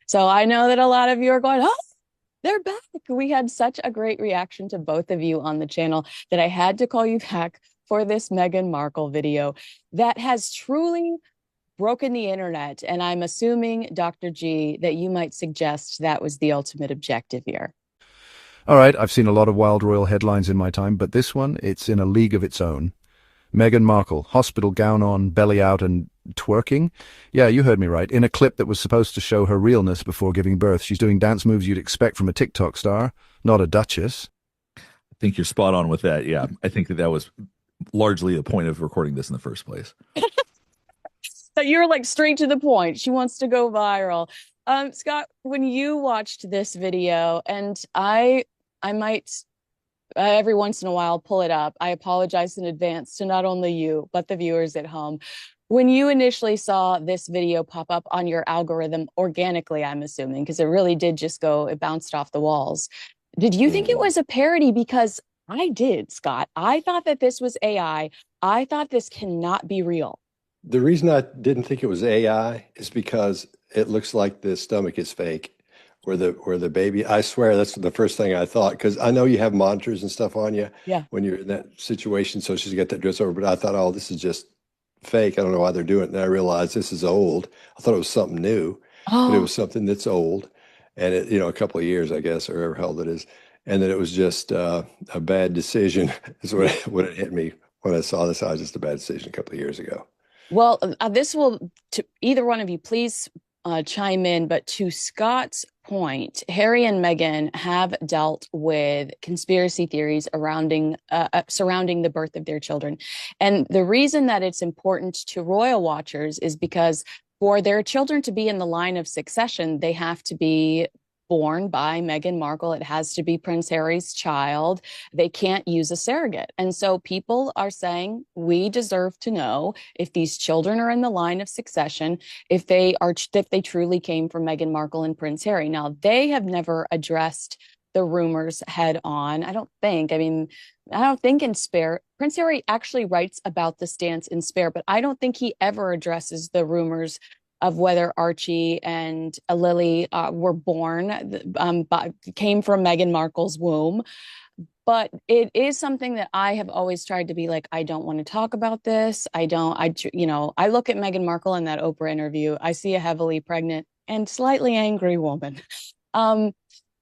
So I know that a lot of you are going, oh, they're back. We had such a great reaction to both of you on the channel that I had to call you back for this Meghan Markle video that has truly broken the internet. And I'm assuming, Dr. G, that you might suggest that was the ultimate objective here. All right, I've seen a lot of wild royal headlines in my time, but this one, it's in a league of its own. Meghan Markle, hospital gown on, belly out, and twerking? Yeah, you heard me right. In a clip that was supposed to show her realness before giving birth, she's doing dance moves you'd expect from a TikTok star, not a duchess. I think you're spot on with that. Yeah, I think that was largely the point of recording this in the first place. So you're like straight to the point. She wants to go viral. Scott, when you watched this video, and I might every once in a while pull it up. I apologize in advance to not only you, but the viewers at home. When you initially saw this video pop up on your algorithm organically, I'm assuming, because it really did just go, it bounced off the walls. Did you think it was a parody? Because I did, Scott. I thought that this was AI. I thought this cannot be real. The reason I didn't think it was AI is because it looks like the stomach is fake, where the baby. I swear that's the first thing I thought, because I know you have monitors and stuff on you Yeah. when you're in that situation. So she's got that dress over, but I thought, oh, this is just fake. I don't know why they're doing it. And I realized this is old. I thought it was something new, but it Oh, was something that's old, and a couple of years, I guess, or however old it is, and that it was just a bad decision. Is what it hit me when I saw this. I was just a bad decision a couple of years ago. well, this will, to either one of you, please chime in. But to Scott's point, Harry and Meghan have dealt with conspiracy theories surrounding the birth of their children. And the reason that it's important to royal watchers is because for their children to be in the line of succession, they have to be born by Meghan Markle. It has to be Prince Harry's child. They can't use a surrogate. And so people are saying, we deserve to know if these children are in the line of succession, if they truly came from Meghan Markle and Prince Harry. Now, they have never addressed the rumors head on. I don't think. I mean, I don't think in Spare, Prince Harry actually writes about the stance in Spare, but I don't think he ever addresses the rumors of whether Archie and Lily were born, came from Meghan Markle's womb. But it is something that I have always tried to be like, I don't want to talk about this. I look at Meghan Markle in that Oprah interview. I see a heavily pregnant and slightly angry woman. Um,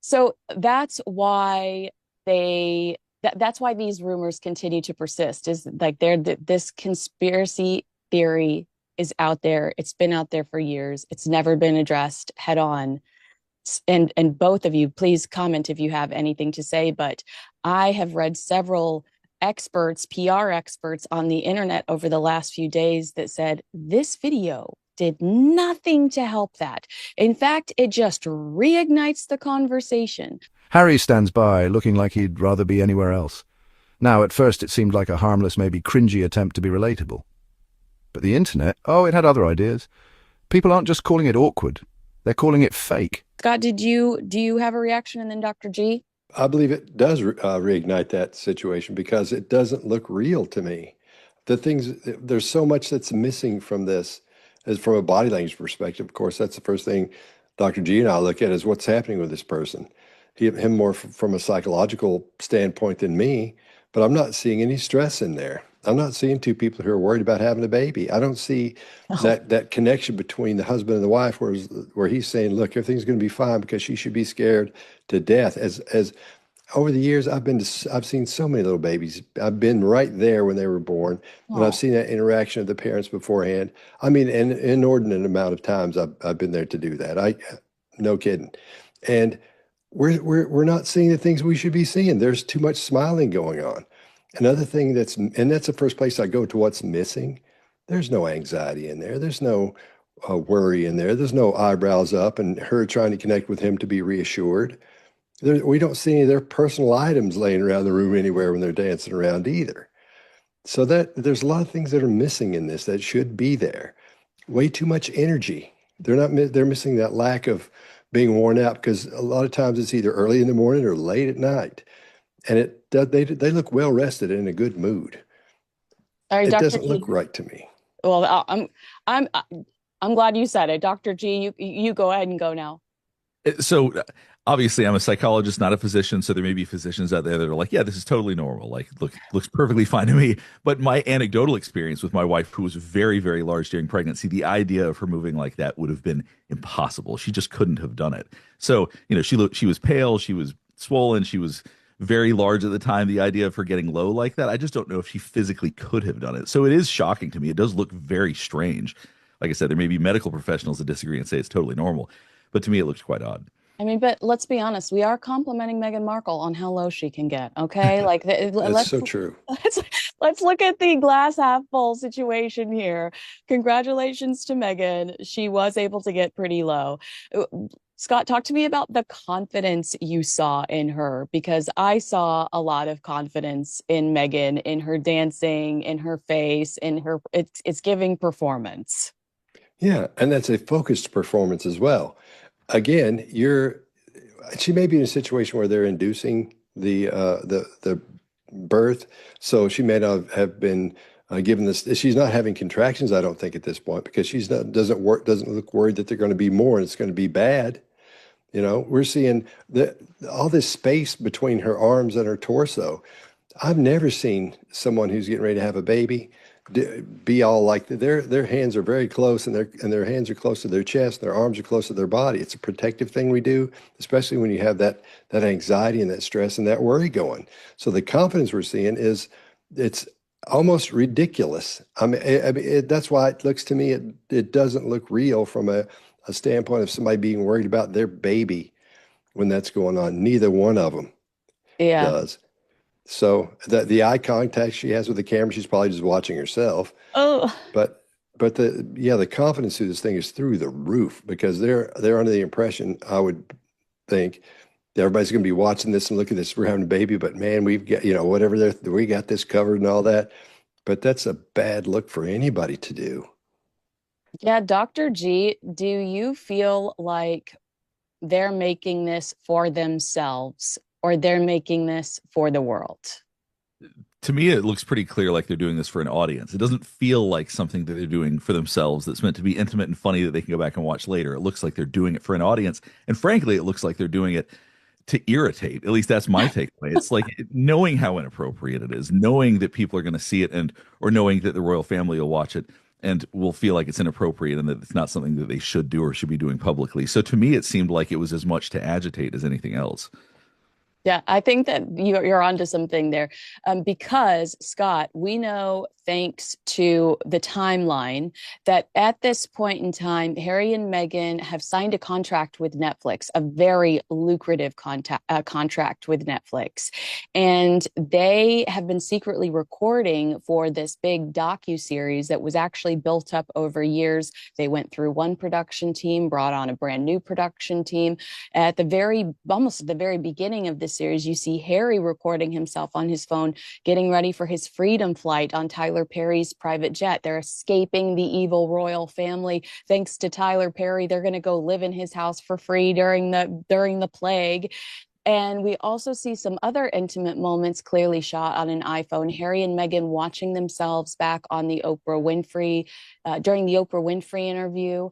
so that's why that's why these rumors continue to persist, is like this conspiracy theory is out there. It's been out there for years. It's never been addressed head on. And both of you, please comment if you have anything to say. But I have read several experts, PR experts on the internet over the last few days that said this video did nothing to help that. In fact, it just reignites the conversation. Harry stands by, looking like he'd rather be anywhere else. Now, at first it seemed like a harmless, maybe cringy attempt to be relatable. But the internet, oh, it had other ideas. People aren't just calling it awkward. They're calling it fake. Scott, do you have a reaction? And then Dr. G? I believe it does reignite that situation because it doesn't look real to me. There's so much that's missing from this, as from a body language perspective. Of course, that's the first thing Dr. G and I look at, is what's happening with this person. Him more from a psychological standpoint than me, but I'm not seeing any stress in there. I'm not seeing two people who are worried about having a baby. I don't see that connection between the husband and the wife, where he's saying, "Look, everything's going to be fine," because she should be scared to death. As over the years, I've seen so many little babies. I've been right there when they were born, and I've seen that interaction of the parents beforehand. I mean, an inordinate amount of times I've been there to do that. No kidding, and we're not seeing the things we should be seeing. There's too much smiling going on. Another thing that's the first place I go to what's missing. There's no anxiety in there. There's no worry in there. There's no eyebrows up and her trying to connect with him to be reassured. We don't see any of their personal items laying around the room anywhere when they're dancing around either. So there's a lot of things that are missing in this that should be there. Way too much energy. They're missing that lack of being worn out, because a lot of times it's either early in the morning or late at night. And they look well rested and in a good mood. All right, It Dr. doesn't G. look right to me. Well, I'm glad you said it, Dr. G. You go ahead and go now. So obviously, I'm a psychologist, not a physician. So there may be physicians out there that are like, "Yeah, this is totally normal. Like, looks perfectly fine to me." But my anecdotal experience with my wife, who was very, very large during pregnancy, the idea of her moving like that would have been impossible. She just couldn't have done it. So she was pale, she was swollen, she was very large at the time. The idea of her getting low like that, I just don't know if she physically could have done it. So it is shocking to me. It does look very strange. Like I said, there may be medical professionals that disagree and say it's totally normal, but to me, it looks quite odd. I mean, but let's be honest, we are complimenting Meghan Markle on how low she can get. Okay, like That's let's so true. let's let's look at the glass half full situation here. Congratulations to Meghan. She was able to get pretty low. Uh, Scott, talk to me about the confidence you saw in her, because I saw a lot of confidence in Meghan, in her dancing, in her face, in her it's giving performance. Yeah, and that's a focused performance as well. Again, she may be in a situation where they're inducing the birth, so she may not have been given this. She's not having contractions, I don't think, at this point, because she's not doesn't look worried that they're going to be more and it's going to be bad. We're seeing all this space between her arms and her torso. I've never seen someone who's getting ready to have a baby be all like that. Their hands are very close, and their hands are close to their chest, their arms are close to their body. It's a protective thing we do, especially when you have that anxiety and that stress and that worry going. So the confidence we're seeing it's almost ridiculous. That's why it looks to me it doesn't look real from a standpoint of somebody being worried about their baby when that's going on. Neither one of them Yeah. does. So the eye contact she has with the camera, she's probably just watching herself. Oh, But the confidence through this thing is through the roof, because they're under the impression, I would think, that everybody's going to be watching this and look at this. We're having a baby, but man, we've got, whatever we got this covered and all that. But that's a bad look for anybody to do. yeah, Dr. G, do you feel like they're making this for themselves or they're making this for the world? To me, it looks pretty clear like they're doing this for an audience. It doesn't feel like something that they're doing for themselves that's meant to be intimate and funny that they can go back and watch later. It looks like they're doing it for an audience. And frankly, it looks like they're doing it to irritate. At least that's my takeaway. It's like knowing how inappropriate it is, knowing that people are going to see it, or knowing that the royal family will watch it and will feel like it's inappropriate and that it's not something that they should do or should be doing publicly. So to me, it seemed like it was as much to agitate as anything else. Yeah, I think that you're onto something there. Because, Scott, we know, thanks to the timeline, that at this point in time, Harry and Meghan have signed a contract with Netflix, a very lucrative contract with Netflix. And they have been secretly recording for this big docu-series that was actually built up over years. They went through one production team, brought on a brand new production team. Almost at the very beginning of this series, you see Harry recording himself on his phone, getting ready for his freedom flight on Tyler Perry's private jet. They're escaping the evil royal family. Thanks to Tyler Perry, they're going to go live in his house for free during the plague. And we also see some other intimate moments clearly shot on an iPhone. Harry and Meghan watching themselves back on the Oprah Winfrey, during the Oprah Winfrey interview.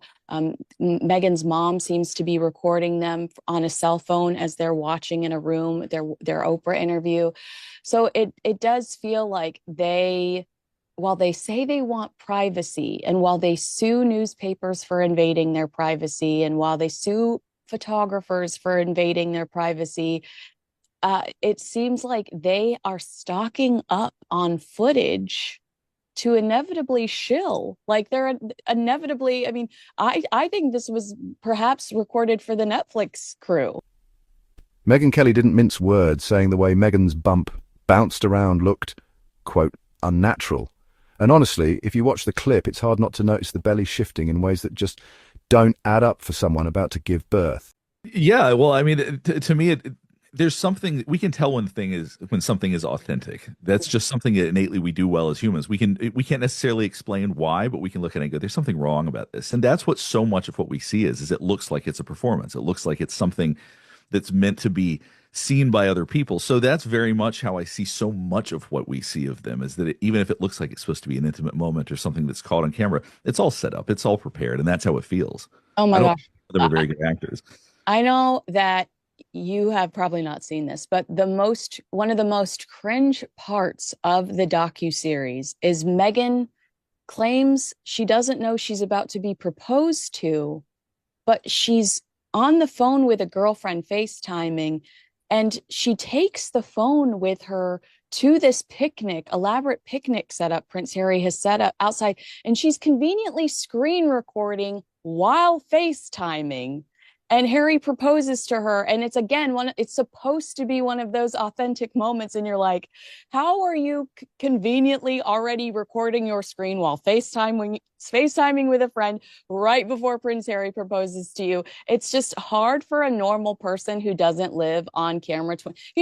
Meghan's mom seems to be recording them on a cell phone as they're watching in a room their Oprah interview. So it does feel like while they say they want privacy, and while they sue newspapers for invading their privacy, and while they sue photographers for invading their privacy, it seems like they are stocking up on footage to inevitably shill. Like they're inevitably, I mean, I think this was perhaps recorded for the Netflix crew. Megyn Kelly didn't mince words, saying the way Meghan's bump bounced around looked, quote, unnatural. And honestly, if you watch the clip, it's hard not to notice the belly shifting in ways that just don't add up for someone about to give birth. Yeah, well, I mean, to me, there's something we can tell when something is authentic. That's just something that innately we do well as humans. We can't necessarily explain why, but we can look at it and go, "There's something wrong about this." And that's what so much of what we see is it looks like it's a performance. It looks like it's something that's meant to be seen by other people. So that's very much how I see so much of what we see of them, is that even if it looks like it's supposed to be an intimate moment or something that's caught on camera, it's all set up, it's all prepared, and that's how it feels. Oh I my don't gosh. think they're very good actors. I know that you have probably not seen this, but one of the most cringe parts of the docu-series is Meghan claims she doesn't know she's about to be proposed to, but she's on the phone with a girlfriend FaceTiming, and she takes the phone with her to this picnic, elaborate picnic setup Prince Harry has set up outside, and she's conveniently screen recording while FaceTiming. And Harry proposes to her, and it's again it's supposed to be one of those authentic moments, and you're like, how are you conveniently already recording your screen while FaceTiming with a friend right before Prince Harry proposes to you? It's just hard for a normal person who doesn't live on camera.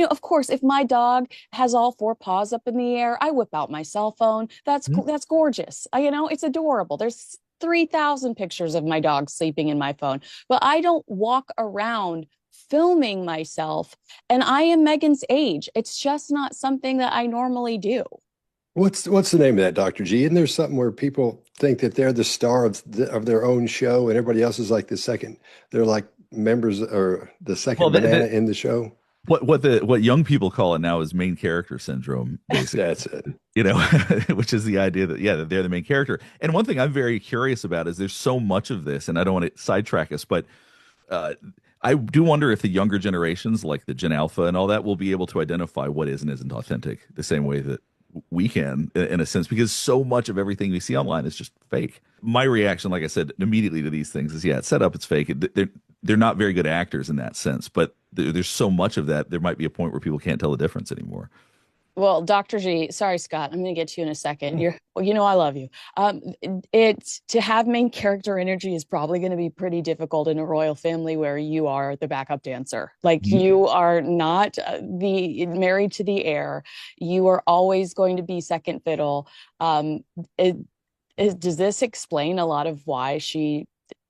Of course, if my dog has all four paws up in the air, I whip out my cell phone. That's gorgeous. It's adorable. There's 3,000 pictures of my dog sleeping in my phone, but I don't walk around filming myself. And I am Meghan's age. It's just not something that I normally do. What's the name of that, Dr. G? Isn't there something where people think that they're the star of their own show and everybody else is like the second? They're like members or the second Well, banana in the show. what young people call it now is main character syndrome, basically. That's it. Which is the idea that that they're the main character. And one thing I'm very curious about is there's so much of this, and I don't want to sidetrack us, but I do wonder if the younger generations, like the Gen Alpha and all that, will be able to identify what is and isn't authentic the same way that we can, in a sense, because so much of everything we see online is just fake. My reaction, like I said, immediately to these things is, yeah, it's set up, it's fake. They're not very good actors in that sense, but there's so much of that, there might be a point where people can't tell the difference anymore. Well, Dr. G, sorry, Scott, I'm going to get to you in a second. I love you. It's to have main character energy is probably going to be pretty difficult in a royal family where you are the backup dancer. Like you are not the married to the heir. You are always going to be second fiddle. Does this explain a lot of why she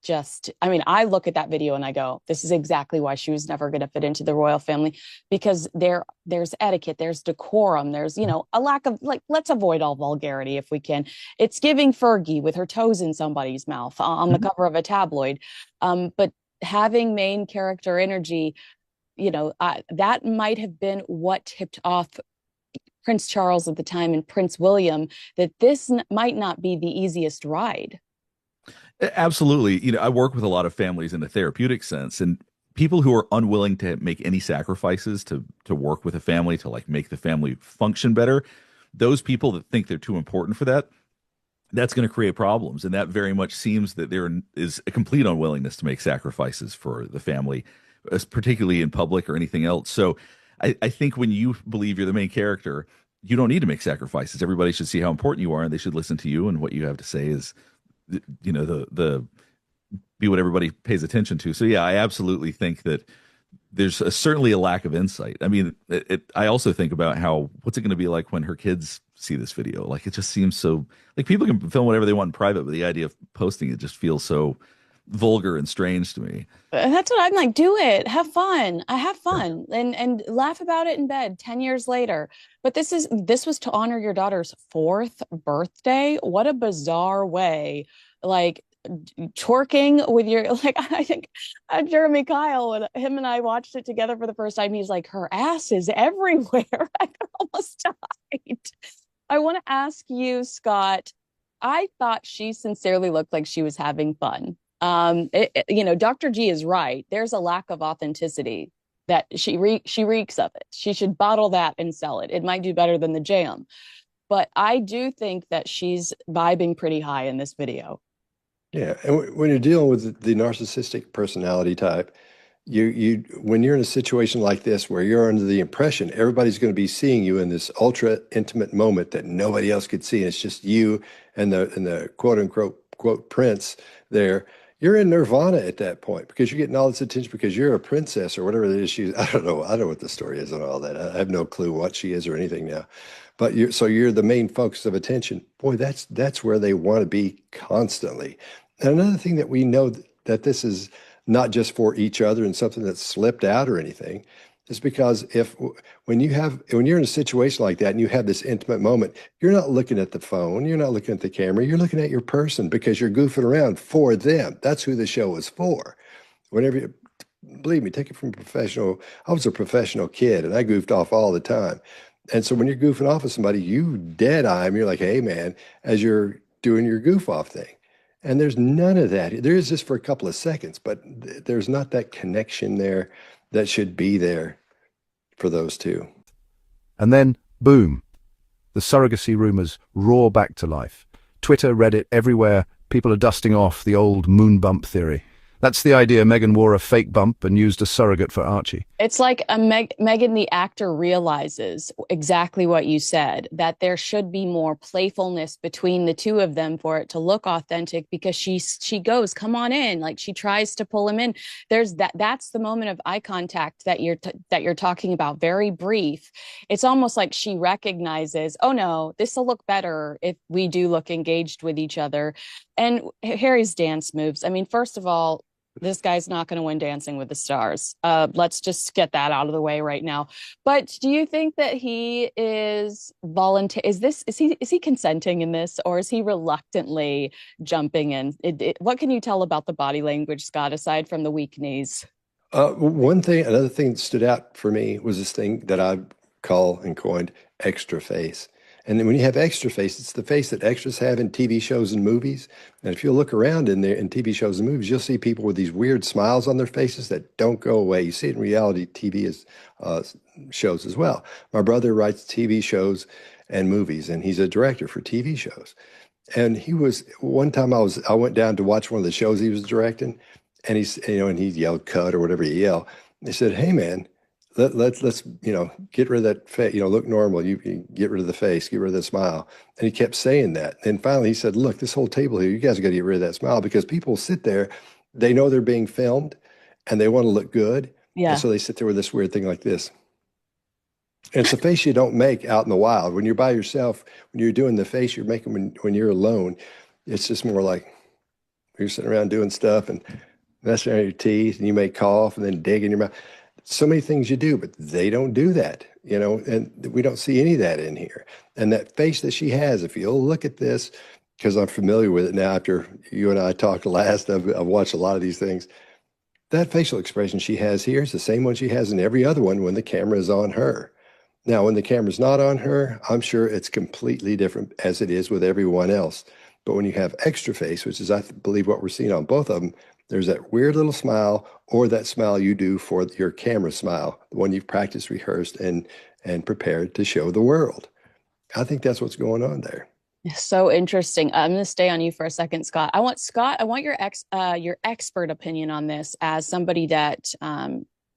I look at that video and I go, this is exactly why she was never going to fit into the royal family, because there's etiquette, there's decorum, there's, a lack of, like, let's avoid all vulgarity if we can. It's giving Fergie with her toes in somebody's mouth on the cover of a tabloid. But having main character energy, that might have been what tipped off Prince Charles at the time and Prince William, that this might not be the easiest ride. Absolutely. I work with a lot of families in a therapeutic sense, and people who are unwilling to make any sacrifices to work with a family, to like make the family function better. Those people that think they're too important for that, that's going to create problems. And that very much seems that there is a complete unwillingness to make sacrifices for the family, particularly in public or anything else. So I think when you believe you're the main character, you don't need to make sacrifices. Everybody should see how important you are, and they should listen to you, and what you have to say is the be what everybody pays attention to. So yeah, I absolutely think that there's certainly a lack of insight. I mean, I also think about what's it going to be like when her kids see this video? Like, it just seems so, like, people can film whatever they want in private, but the idea of posting it just feels so vulgar and strange to me. That's what I'm like. Do it. Have fun. I have fun and laugh about it in bed 10 years later. But this was to honor your daughter's 4th birthday. What a bizarre way. Like, twerking with your, like, I think Jeremy Kyle, when him and I watched it together for the first time, he's like, her ass is everywhere. I almost died. I want to ask you, Scott, I thought she sincerely looked like she was having fun. Dr. G is right. There's a lack of authenticity that she reeks of it. She should bottle that and sell it. It might do better than the jam. But I do think that she's vibing pretty high in this video. Yeah, and when you're dealing with the narcissistic personality type, when you're in a situation like this where you're under the impression everybody's going to be seeing you in this ultra intimate moment that nobody else could see, and it's just you and the quote unquote quote prince there. You're in nirvana at that point because you're getting all this attention because you're a princess or whatever it is. I don't know. I don't know what the story is and all that. I have no clue what she is or anything now. But you're the main focus of attention. Boy, that's where they want to be constantly. And another thing that we know that this is not just for each other and something that's slipped out or anything, is because when you're in a situation like that and you have this intimate moment, you're not looking at the phone, you're not looking at the camera, you're looking at your person because you're goofing around for them. That's who the show is for. believe me, take it from a professional. I was a professional kid and I goofed off all the time. And so when you're goofing off with somebody, you dead eye 'em. You're like, hey man, as you're doing your goof off thing. And there's none of that. There is just for a couple of seconds, but there's not that connection there that should be there for those two. And then, boom, the surrogacy rumors roar back to life. Twitter, Reddit, everywhere, people are dusting off the old moon bump theory. That's the idea Meghan wore a fake bump and used a surrogate for Archie. It's like Meghan, the actor, realizes exactly what you said, that there should be more playfulness between the two of them for it to look authentic, because she goes, come on in, like she tries to pull him in. There's that's the moment of eye contact that you're talking about, very brief. It's almost like she recognizes, oh no, this will look better if we do look engaged with each other. And Harry's dance moves, I mean, first of all, this guy's not going to win Dancing with the Stars. Let's just get that out of the way right now. But do you think that he is volunteer? Is he consenting in this, or is he reluctantly jumping in? What can you tell about the body language, Scott, aside from the weak knees? Another thing that stood out for me was this thing that I call and coined extra face. And then when you have extra face, it's the face that extras have in TV shows and movies. And if you look around in there in TV shows and movies, you'll see people with these weird smiles on their faces that don't go away. You see it in reality TV shows as well. My brother writes TV shows and movies, and he's a director for TV shows. And one time I went down to watch one of the shows he was directing, and and he yelled cut or whatever he yelled. They said, "Hey man, let's get rid of that face, look normal. You get rid of the face, get rid of the smile." And he kept saying that. And finally he said, "Look, this whole table here, you guys got to get rid of that smile, because people sit there, they know they're being filmed and they want to look good." Yeah. And so they sit there with this weird thing like this. And it's a face you don't make out in the wild. When you're by yourself, when you're doing the face you're making when you're alone, it's just more like you're sitting around doing stuff and messing around your teeth, and you may cough and then dig in your mouth. So many things you do, but they don't do that, and we don't see any of that in here. And that face that she has, if you'll look at this, because I'm familiar with it now after you and I talked last, I've watched a lot of these things. That facial expression she has here is the same one she has in every other one when the camera is on her. Now, when the camera's not on her, I'm sure it's completely different, as it is with everyone else. But when you have extra face, which is, I believe, what we're seeing on both of them, there's that weird little smile, or that smile you do for your camera smile, the one you've practiced, rehearsed, and prepared to show the world. I think that's what's going on there. So interesting. I'm going to stay on you for a second, Scott. I want your expert opinion on this, as somebody that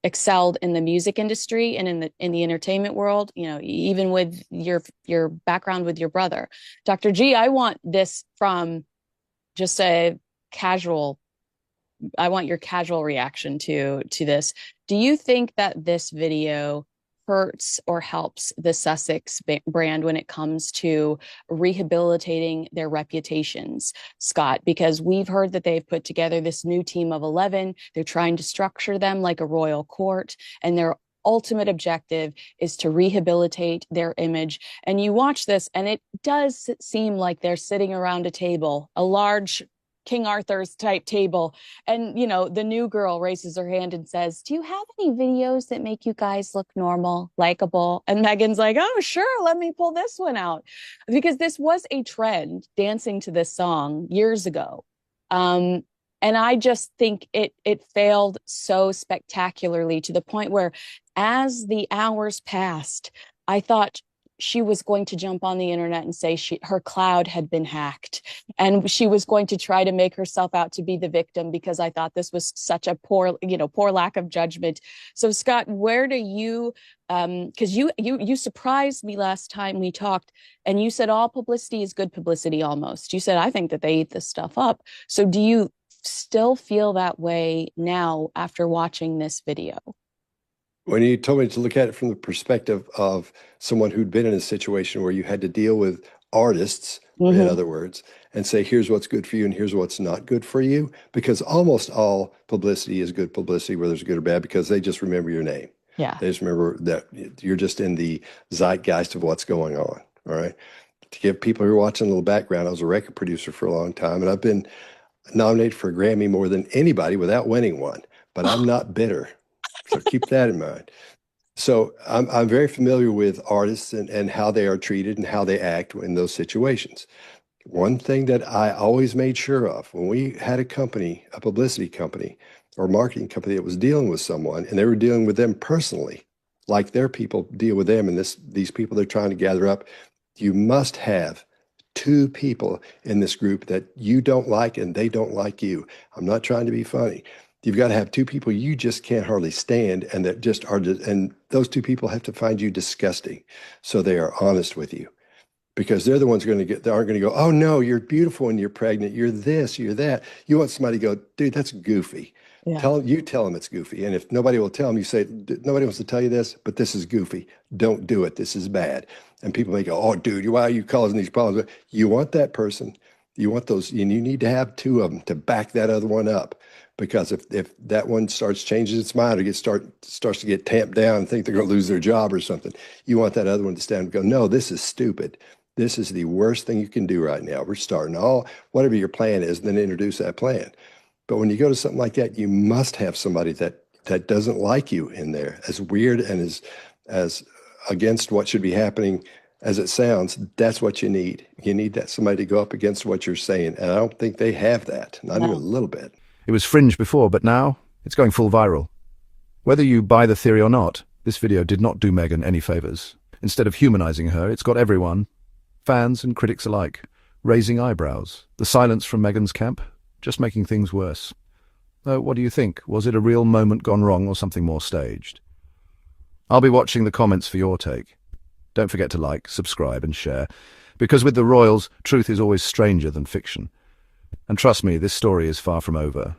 excelled in the music industry and in the entertainment world, even with your background with your brother. Dr. G, I want this from just I want your casual reaction to this. Do you think that this video hurts or helps the Sussex brand when it comes to rehabilitating their reputations, Scott? Because we've heard that they've put together this new team of 11. They're trying to structure them like a royal court, and their ultimate objective is to rehabilitate their image. And you watch this, and it does seem like they're sitting around a table, a large King Arthur's type table. And, the new girl raises her hand and says, "Do you have any videos that make you guys look normal, likable?" And Meghan's like, "Oh, sure. Let me pull this one out." Because this was a trend, dancing to this song years ago. And I just think it failed so spectacularly, to the point where, as the hours passed, I thought she was going to jump on the internet and say her cloud had been hacked, and she was going to try to make herself out to be the victim, because I thought this was such a poor lack of judgment. So Scott, where do you, because you surprised me last time we talked, and you said all publicity is good publicity almost. You said, I think that they eat this stuff up. So do you still feel that way now after watching this video? When you told me to look at it from the perspective of someone who'd been in a situation where you had to deal with artists, in other words, and say, here's what's good for you and here's what's not good for you, because almost all publicity is good publicity, whether it's good or bad, because they just remember your name. Yeah. They just remember that you're just in the zeitgeist of what's going on. All right. To give people who are watching a little background, I was a record producer for a long time, and I've been nominated for a Grammy more than anybody without winning one. but I'm not bitter. So keep that in mind. So I'm very familiar with artists and how they are treated and how they act in those situations. One thing that I always made sure of when we had a company, a publicity company or marketing company that was dealing with someone and they were dealing with them personally, like their people deal with them and these people they're trying to gather up, you must have two people in this group that you don't like and they don't like you. I'm not trying to be funny. You've got to have two people you just can't hardly stand and that just are, and those two people have to find you disgusting. So they are honest with you because they're the ones they aren't going to go, oh no, you're beautiful and you're pregnant. You're this, you're that. You want somebody to go, dude, that's goofy. Yeah. Tell them it's goofy. And if nobody will tell them, you say, nobody wants to tell you this, but this is goofy. Don't do it. This is bad. And people may go, oh, dude, why are you causing these problems? You want that person. You want those, and you need to have two of them to back that other one up. Because if that one starts changing its mind or starts to get tamped down and think they're going to lose their job or something, you want that other one to stand and go, no, this is stupid. This is the worst thing you can do right now. We're starting whatever your plan is, and then introduce that plan. But when you go to something like that, you must have somebody that doesn't like you in there. As weird and as against what should be happening as it sounds, that's what you need. You need that somebody to go up against what you're saying. And I don't think they have that, not even a little bit. It was fringe before, but now it's going full viral. Whether you buy the theory or not, this video did not do Meghan any favors. Instead of humanizing her, it's got everyone, fans and critics alike, raising eyebrows. The silence from Meghan's camp, just making things worse. What do you think? Was it a real moment gone wrong or something more staged? I'll be watching the comments for your take. Don't forget to like, subscribe and share, because with the royals, truth is always stranger than fiction. And trust me, this story is far from over.